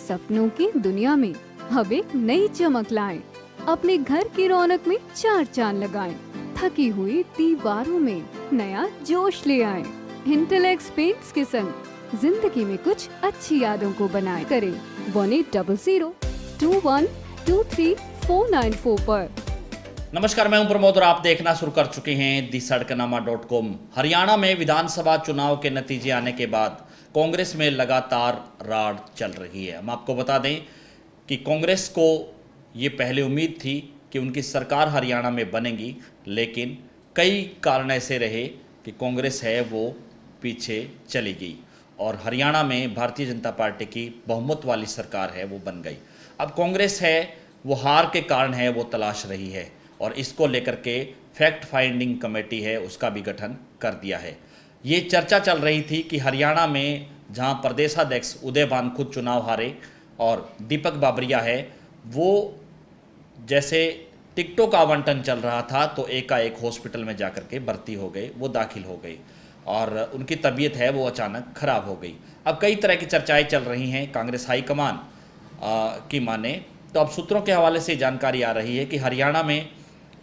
सपनों की दुनिया में अब एक नई चमक लाएं। अपने घर की रौनक में चार चांद लगाएं। थकी हुई दीवारों में नया जोश ले आएं। इंटेलेक्स पेंट्स के संग जिंदगी में कुछ अच्छी यादों को बनाएं। करें 1800212349 पर। नमस्कार, मैं हूं प्रमोद और आप देखना शुरू कर चुके हैं दी सड़कनामा.com। हरियाणा में विधानसभा चुनाव के नतीजे आने के बाद कांग्रेस में लगातार राड़ चल रही है। हम आपको बता दें कि कांग्रेस को ये पहले उम्मीद थी कि उनकी सरकार हरियाणा में बनेगी, लेकिन कई कारण ऐसे रहे कि कांग्रेस है वो पीछे चली गई और हरियाणा में भारतीय जनता पार्टी की बहुमत वाली सरकार है वो बन गई। अब कांग्रेस है वो हार के कारण है वो तलाश रही है और इसको लेकर के फैक्ट फाइंडिंग कमेटी है उसका भी गठन कर दिया है। ये चर्चा चल रही थी कि हरियाणा में जहां प्रदेशाध्यक्ष उदय भान खुद चुनाव हारे और दीपक बाबरिया है वो जैसे टिकटों का आवंटन चल रहा था तो एकाएक हॉस्पिटल में जाकर के भर्ती हो गए, वो दाखिल हो गई और उनकी तबीयत है वो अचानक खराब हो गई। अब कई तरह की चर्चाएं चल रही हैं कांग्रेस हाईकमान की माने तो अब सूत्रों के हवाले से जानकारी आ रही है कि हरियाणा में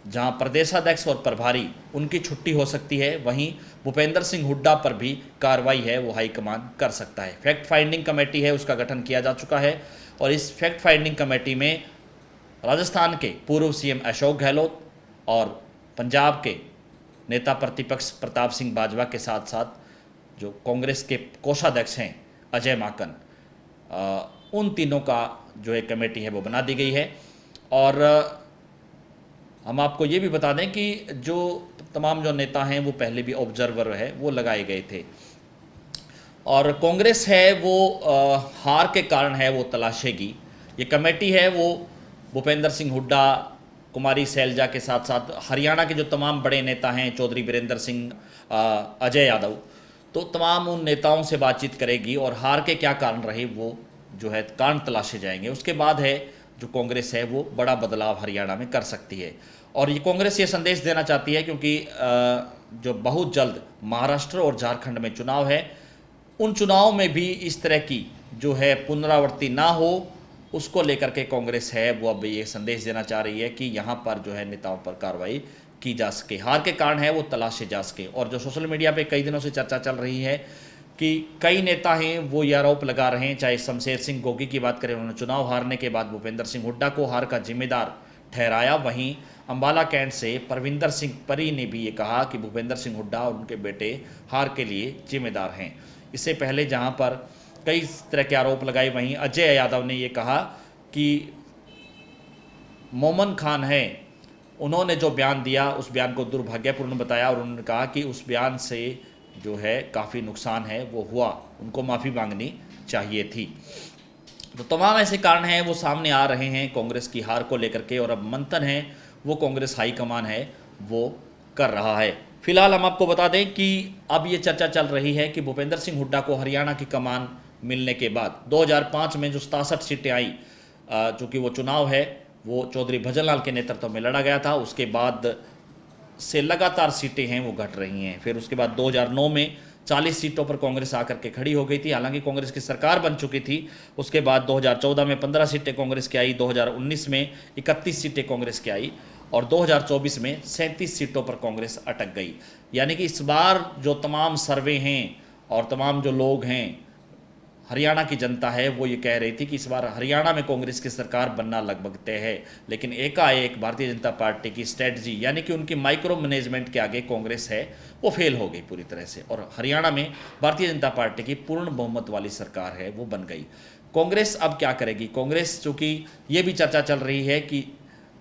जहां प्रदेशाध्यक्ष और प्रभारी उनकी छुट्टी हो सकती है, वहीं भूपेंद्र सिंह हुड्डा पर भी कार्रवाई है वो हाईकमान कर सकता है। फैक्ट फाइंडिंग कमेटी है उसका गठन किया जा चुका है और इस फैक्ट फाइंडिंग कमेटी में राजस्थान के पूर्व सीएम अशोक गहलोत और पंजाब के नेता प्रतिपक्ष प्रताप सिंह बाजवा के साथ साथ जो कांग्रेस के कोषाध्यक्ष हैं अजय माकन, उन तीनों का जो एक कमेटी है वो बना दी गई है। और हम आपको ये भी बता दें कि जो तमाम जो नेता हैं वो पहले भी ऑब्जर्वर है वो लगाए गए थे और कांग्रेस है वो हार के कारण है वो तलाशेगी। ये कमेटी है वो भूपेंद्र सिंह हुड्डा, कुमारी सैलजा के साथ साथ हरियाणा के जो तमाम बड़े नेता हैं चौधरी वीरेंद्र सिंह, अजय यादव, तो तमाम उन नेताओं से बातचीत करेगी और हार के क्या कारण रहे वो जो है कारण तलाशे जाएंगे। उसके बाद है जो कांग्रेस है वो बड़ा बदलाव हरियाणा में कर सकती है और ये कांग्रेस ये संदेश देना चाहती है क्योंकि जो बहुत जल्द महाराष्ट्र और झारखंड में चुनाव है, उन चुनाव में भी इस तरह की जो है पुनरावृत्ति ना हो, उसको लेकर के कांग्रेस है वो अब ये संदेश देना चाह रही है कि यहाँ पर जो है नेताओं पर कार्रवाई की जा सके, हार के कारण है वो तलाशे जा सके। और जो सोशल मीडिया पे कई दिनों से चर्चा चल रही है कि कई नेता हैं वो ये आरोप लगा रहे हैं, चाहे शमशेर सिंह गोगी की बात करें, उन्होंने चुनाव हारने के बाद भूपेंद्र सिंह हुड्डा को हार का जिम्मेदार ठहराया। वहीं अंबाला कैंट से परविंदर सिंह परी ने भी ये कहा कि भूपेंद्र सिंह हुड्डा और उनके बेटे हार के लिए जिम्मेदार हैं। इससे पहले जहां पर कई तरह के आरोप लगाए, वहीं अजय यादव ने ये कहा कि मोमन खान है उन्होंने जो बयान दिया उस बयान को दुर्भाग्यपूर्ण बताया और उन्होंने कहा कि उस बयान से जो है काफ़ी नुकसान है वो हुआ, उनको माफ़ी मांगनी चाहिए थी। तो तमाम ऐसे कारण हैं वो सामने आ रहे हैं कांग्रेस की हार को लेकर के और अब मंथन है वो कांग्रेस हाईकमान है वो कर रहा है। फिलहाल हम आपको बता दें कि अब ये चर्चा चल रही है कि भूपेंद्र सिंह हुड्डा को हरियाणा की कमान मिलने के बाद 2005 में जो 67 सीटें आई, चूँकि वो चुनाव है वो चौधरी भजनलाल के नेतृत्व में लड़ा गया था, उसके बाद से लगातार सीटें हैं वो घट रही हैं। फिर उसके बाद 2009 में 40 सीटों पर कांग्रेस आकर के खड़ी हो गई थी, हालांकि कांग्रेस की सरकार बन चुकी थी। उसके बाद 2014 में 15 सीटें कांग्रेस की आई, 2019 में 31 सीटें कांग्रेस की आई और 2024 में 37 सीटों पर कांग्रेस अटक गई। यानी कि इस बार जो तमाम सर्वे हैं और तमाम जो लोग हैं, हरियाणा की जनता है वो ये कह रही थी कि इस बार हरियाणा में कांग्रेस की सरकार बनना लगभग तय है, लेकिन एकाएक भारतीय जनता पार्टी की स्ट्रेटजी यानी कि उनकी माइक्रो मैनेजमेंट के आगे कांग्रेस है वो फेल हो गई पूरी तरह से और हरियाणा में भारतीय जनता पार्टी की पूर्ण बहुमत वाली सरकार है वो बन गई। कांग्रेस अब क्या करेगी? कांग्रेस, चूँकि ये भी चर्चा चल रही है कि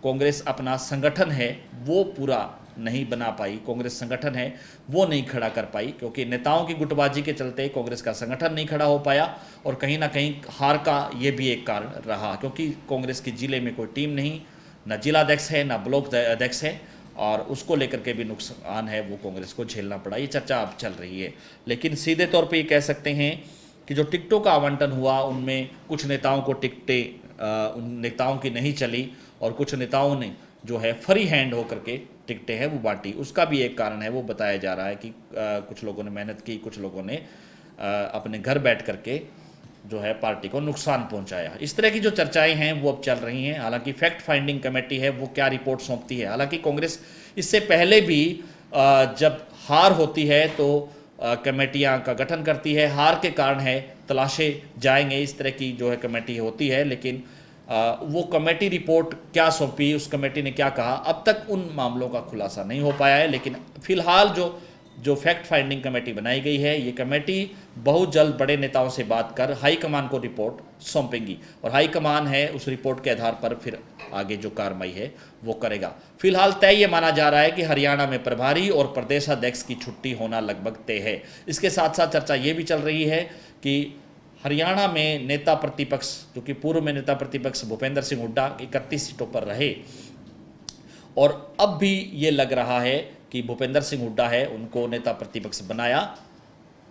कांग्रेस अपना संगठन है वो पूरा नहीं बना पाई, कांग्रेस संगठन है वो नहीं खड़ा कर पाई क्योंकि नेताओं की गुटबाजी के चलते कांग्रेस का संगठन नहीं खड़ा हो पाया और कहीं ना कहीं हार का ये भी एक कारण रहा क्योंकि कांग्रेस के जिले में कोई टीम नहीं, ना जिलाध्यक्ष है ना ब्लॉक अध्यक्ष है और उसको लेकर के भी नुकसान है वो कांग्रेस को झेलना पड़ा। ये चर्चा अब चल रही है, लेकिन सीधे तौर पर ये कह सकते हैं कि जो टिकटों का आवंटन हुआ उनमें कुछ नेताओं को टिकटें उन नेताओं की नहीं चली और कुछ नेताओं ने जो है फ्री हैंड होकर के टिकटें हैं वो बांटी। उसका भी एक कारण है वो बताया जा रहा है कि कुछ लोगों ने मेहनत की, कुछ लोगों ने अपने घर बैठ करके जो है पार्टी को नुकसान पहुंचाया। इस तरह की जो चर्चाएं हैं वो अब चल रही हैं। हालांकि फैक्ट फाइंडिंग कमेटी है वो क्या रिपोर्ट सौंपती है। हालांकि कांग्रेस इससे पहले भी जब हार होती है तो कमेटियां का गठन करती है, हार के कारण है तलाशे जाएंगे, इस तरह की जो है कमेटी होती है। लेकिन वो कमेटी रिपोर्ट क्या सौंपी, उस कमेटी ने क्या कहा, अब तक उन मामलों का खुलासा नहीं हो पाया है। लेकिन फिलहाल जो फैक्ट फाइंडिंग कमेटी बनाई गई है, ये कमेटी बहुत जल्द बड़े नेताओं से बात कर हाईकमान को रिपोर्ट सौंपेगी और हाईकमान है उस रिपोर्ट के आधार पर फिर आगे जो कार्रवाई है वो करेगा। फिलहाल तय ये माना जा रहा है कि हरियाणा में प्रभारी और प्रदेशाध्यक्ष की छुट्टी होना लगभग तय है। इसके साथ साथ चर्चा ये भी चल रही है कि हरियाणा में नेता प्रतिपक्ष, जो कि पूर्व में नेता प्रतिपक्ष भूपेंद्र सिंह हुड्डा 31 सीटों पर रहे और अब भी ये लग रहा है कि भूपेंद्र सिंह हुड्डा है उनको नेता प्रतिपक्ष बनाया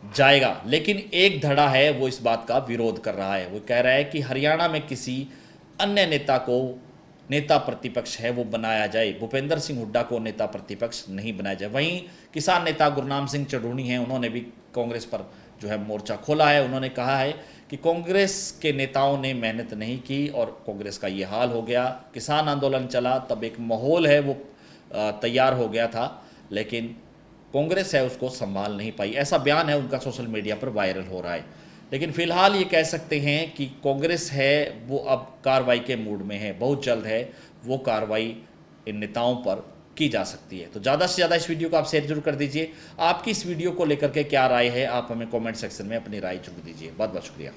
जाएगा। लेकिन एक धड़ा है वो इस बात का विरोध कर रहा है। वो कह रहा है कि हरियाणा में किसी अन्य नेता को नेता प्रतिपक्ष है वो बनाया जाए, भूपेंद्र सिंह हुड्डा को नेता प्रतिपक्ष नहीं बनाया जाए। वहीं किसान नेता गुरनाम सिंह चढ़ूनी हैं, उन्होंने भी कांग्रेस पर जो है मोर्चा खोला है। उन्होंने कहा है कि कांग्रेस के नेताओं ने मेहनत नहीं की और कांग्रेस का ये हाल हो गया। किसान आंदोलन चला तब एक माहौल है वो तैयार हो गया था, लेकिन कांग्रेस है उसको संभाल नहीं पाई। ऐसा बयान है उनका सोशल मीडिया पर वायरल हो रहा है। लेकिन फिलहाल ये कह सकते हैं कि कांग्रेस है वो अब कार्रवाई के मूड में है, बहुत जल्द है वो कार्रवाई इन नेताओं पर की जा सकती है। तो ज़्यादा से ज़्यादा इस वीडियो को आप शेयर जरूर कर दीजिए। आपकी इस वीडियो को लेकर के क्या राय है, आप हमें कमेंट सेक्शन में अपनी राय जरूर दीजिए। बहुत बहुत शुक्रिया।